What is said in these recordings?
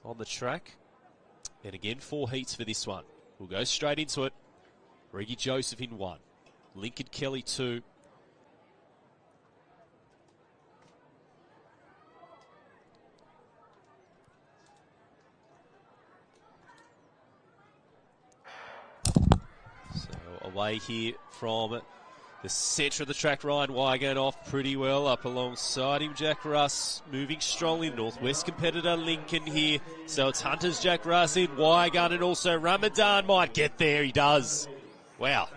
on the track. And again, 4 heats for this one. We'll go straight into it. Reggie Joseph in 1. Lincoln Kelly 2. So away here from the centre of the track, Ryan Wigan off pretty well up alongside him. Jack Russ moving strongly. Northwest competitor Lincoln here. So it's Hunter's Jack Russ in Wigan, and also Ramadan might get there. He does. Wow.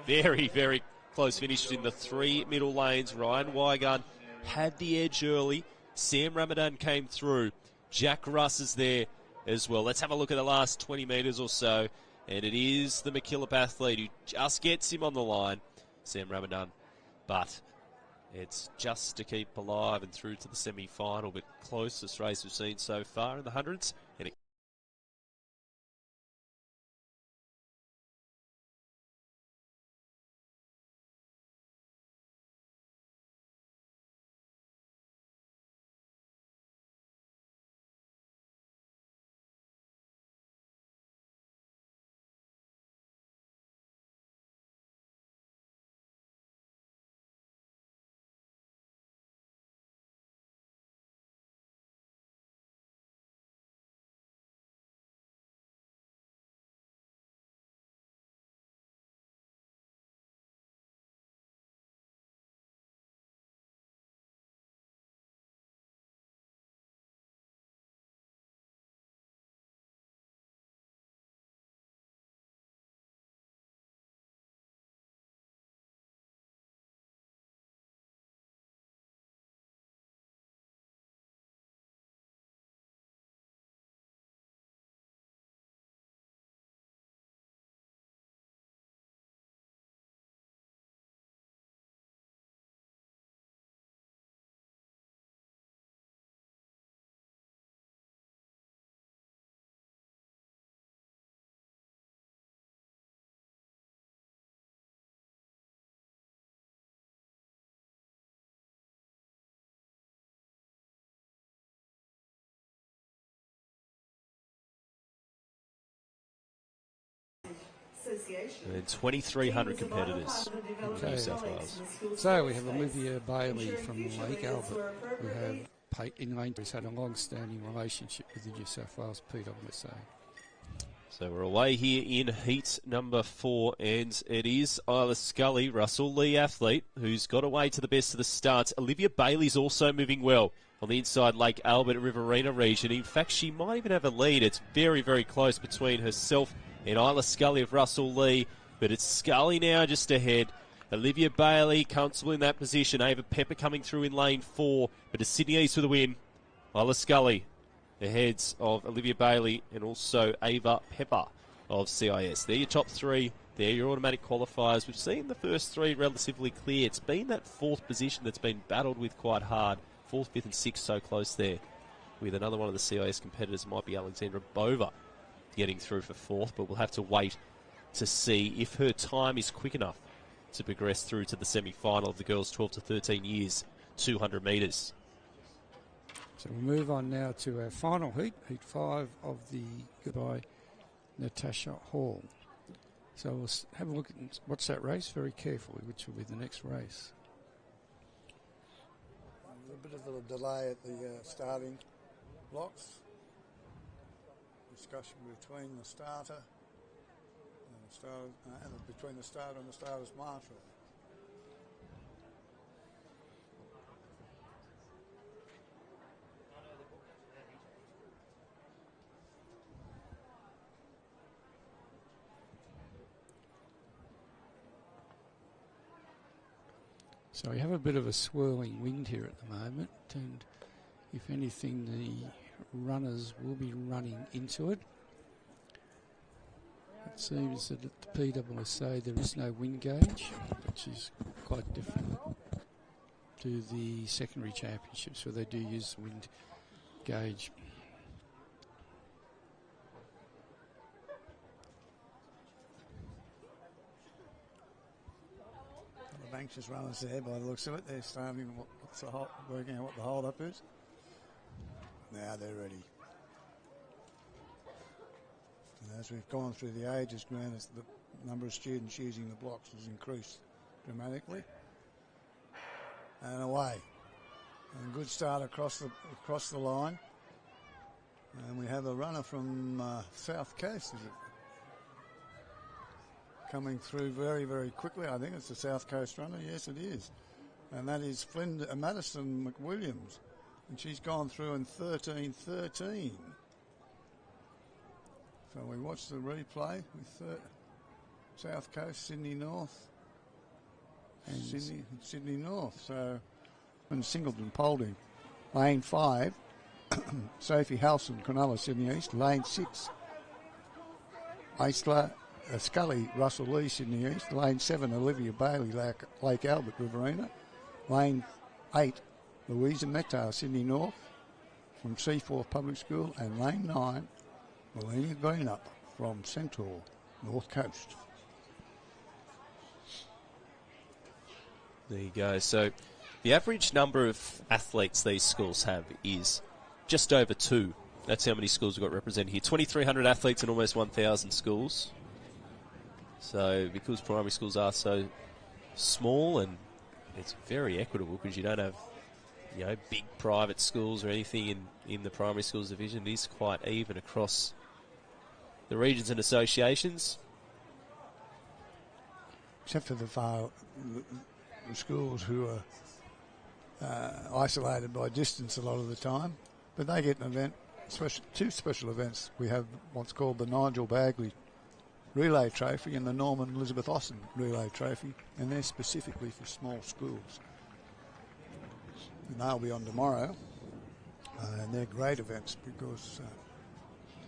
Very, very close finish in the 3 middle lanes. Ryan Wigan had the edge early. Sam Ramadan came through. Jack Russ is there as well. Let's have a look at the last 20 metres or so. And it is the McKillop athlete who just gets him on the line. Sam Ramadan, but it's just to keep alive and through to the semi-final, but closest race we've seen so far in the hundreds. And it and 2,300 competitors in New South Wales. So we have Olivia Bailey from Lake Albert, who have in lane has had a long-standing relationship with the New South Wales PWSA. So we're away here in heat number 4, and it is Isla Scully, Russell Lee athlete, who's got away to the best of the starts. Olivia Bailey's also moving well on the inside Lake Albert Riverina region. In fact, she might even have a lead. It's very, very close between herself and Isla Scully of Russell Lee, but it's Scully now just ahead. Olivia Bailey comfortable in that position. Ava Pepper coming through in lane 4, but it's Sydney East for the win. Isla Scully ahead of Olivia Bailey and also Ava Pepper of CIS. They're your top 3. They're your automatic qualifiers. We've seen the first 3 relatively clear. It's been that 4th position that's been battled with quite hard. 4th, 5th and 6th so close there. With another one of the CIS competitors might be Alexandra Bova getting through for 4th, but we'll have to wait to see if her time is quick enough to progress through to the semi-final of the girls 12 to 13 years, 200 metres. So we'll move on now to our final heat, heat 5 of the Goodbye Natasha Hall. So we'll have a look at watch that race very carefully, which will be the next race. A bit of a delay at the starting blocks. Discussion between the starter and between the starter and the starter's marshal. So we have a bit of a swirling wind here at the moment, and if anything, the runners will be running into it. It seems that at the PWSA there is no wind gauge, which is quite different to the secondary championships where they do use the wind gauge. Anxious runners there by the looks of it. They're starting working out what the hold up is. Now they're ready. As we've gone through the ages, Grant, as the number of students using the blocks has increased dramatically. And away. And a good start across the line. And we have a runner from South Coast, is it? Coming through very, very quickly. I think it's the South Coast runner. Yes, it is. And that is Madison McWilliams. And she's gone through in 13:13. So we watch the replay with South Coast, Sydney North. And Sydney North. So, and Singleton Polding. Lane 5, Sophie Halson, Cronulla, Sydney East. Lane 6, Aisler Scully, Russell Lee, Sydney East. Lane 7, Olivia Bailey, Lake Albert, Riverina. Lane 8, Louisa Mettar, Sydney North, from Seaforth Public School. And Lane 9, Melina Greenup from Centaur, North Coast. There you go. So the average number of athletes these schools have is just over 2. That's how many schools we've got represented here. 2,300 athletes in almost 1,000 schools. So because primary schools are so small, and it's very equitable because you don't have, big private schools or anything in the primary schools division. It is quite even across the regions and associations. Except for the schools who are isolated by distance a lot of the time. But they get an event, two special events. We have what's called the Nigel Bagley Relay Trophy and the Norman Elizabeth Austin Relay Trophy, and they're specifically for small schools. And they'll be on tomorrow, and they're great events because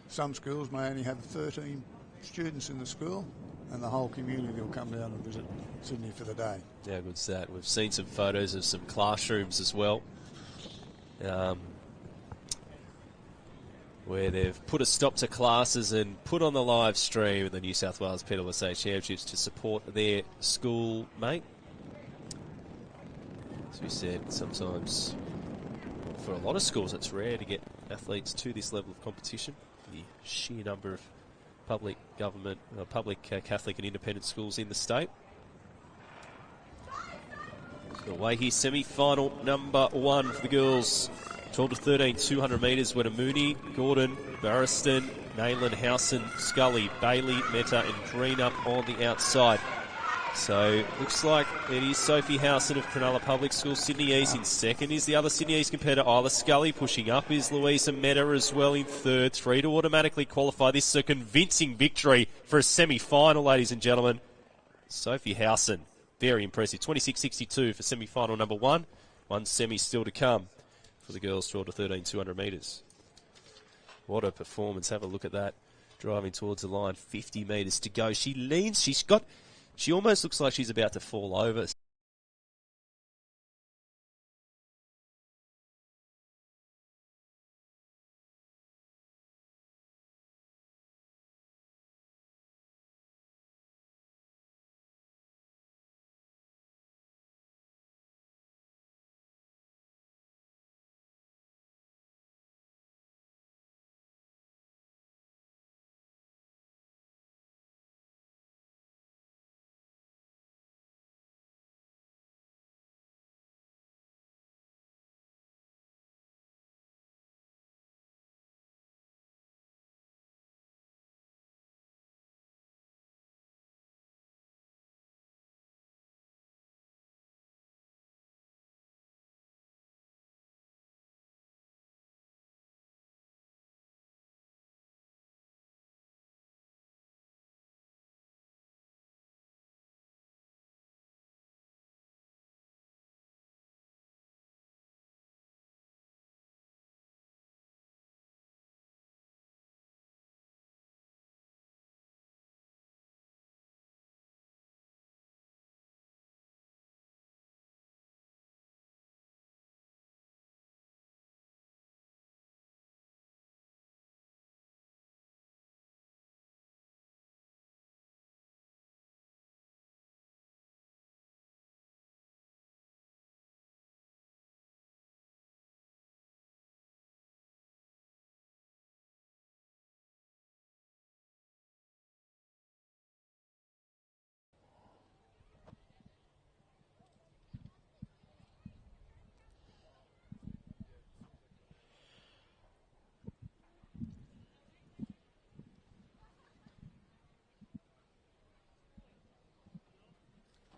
some schools may only have 13 students in the school, and the whole community will come down and visit Sydney for the day. Yeah, good's that. We've seen some photos of some classrooms as well, where they've put a stop to classes and put on the live stream the New South Wales Pedal State Championships to support their schoolmate. As we said, sometimes for a lot of schools it's rare to get athletes to this level of competition. The sheer number of public government, public Catholic and independent schools in the state. So away here, semi-final number 1 for the girls. 12 to 13, 200 metres. Mooney, Gordon, Barriston, Nayland, Howson, Scully, Bailey, Meta and Greenup on the outside. So looks like it is Sophie Howson of Cronulla Public School. Sydney East in second is the other Sydney East competitor, Isla Scully. Pushing up is Louisa Meta as well in third. 3 to automatically qualify. This is a convincing victory for a semi-final, ladies and gentlemen. Sophie Howson, very impressive. 26.62 for semi-final number 1. 1 semi still to come for the girls, 12 to 13, 200 metres. What a performance. Have a look at that. Driving towards the line, 50 metres to go. She leans, she almost looks like she's about to fall over.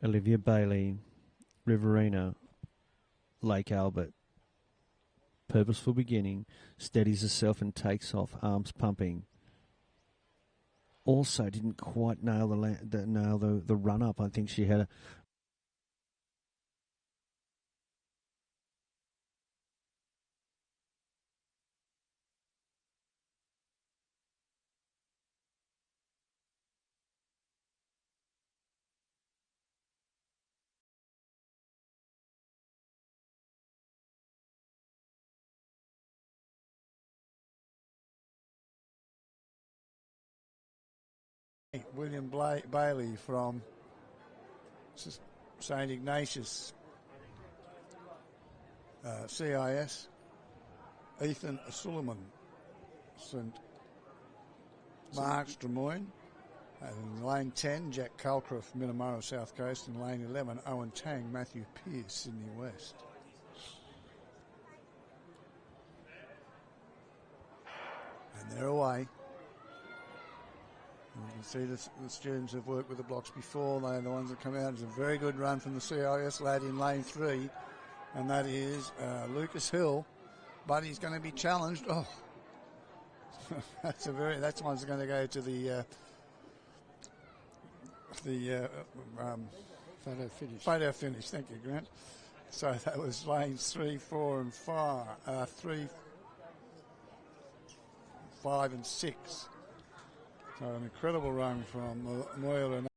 Olivia Bailey, Riverina, Lake Albert. Purposeful beginning, steadies herself and takes off, arms pumping. Also didn't quite nail the run up. I think she had William Bailey from St Ignatius CIS. Ethan Suleiman, St Mark's, Des Moines. And in lane 10, Jack Calcraft, Minamara, South Coast. In lane 11, Owen Tang, Matthew Pearce, Sydney West. And they're away. And you can see the students have worked with the blocks before. They're the ones that come out. It's a very good run from the CIS lad in lane 3. And that is Lucas Hill. But he's going to be challenged. Oh, that's one's going to go to the Photo finish. photo finish. Thank you, Grant. So that was lanes 3, 4 and 5. 3, 5 and 6. So an incredible run from Moira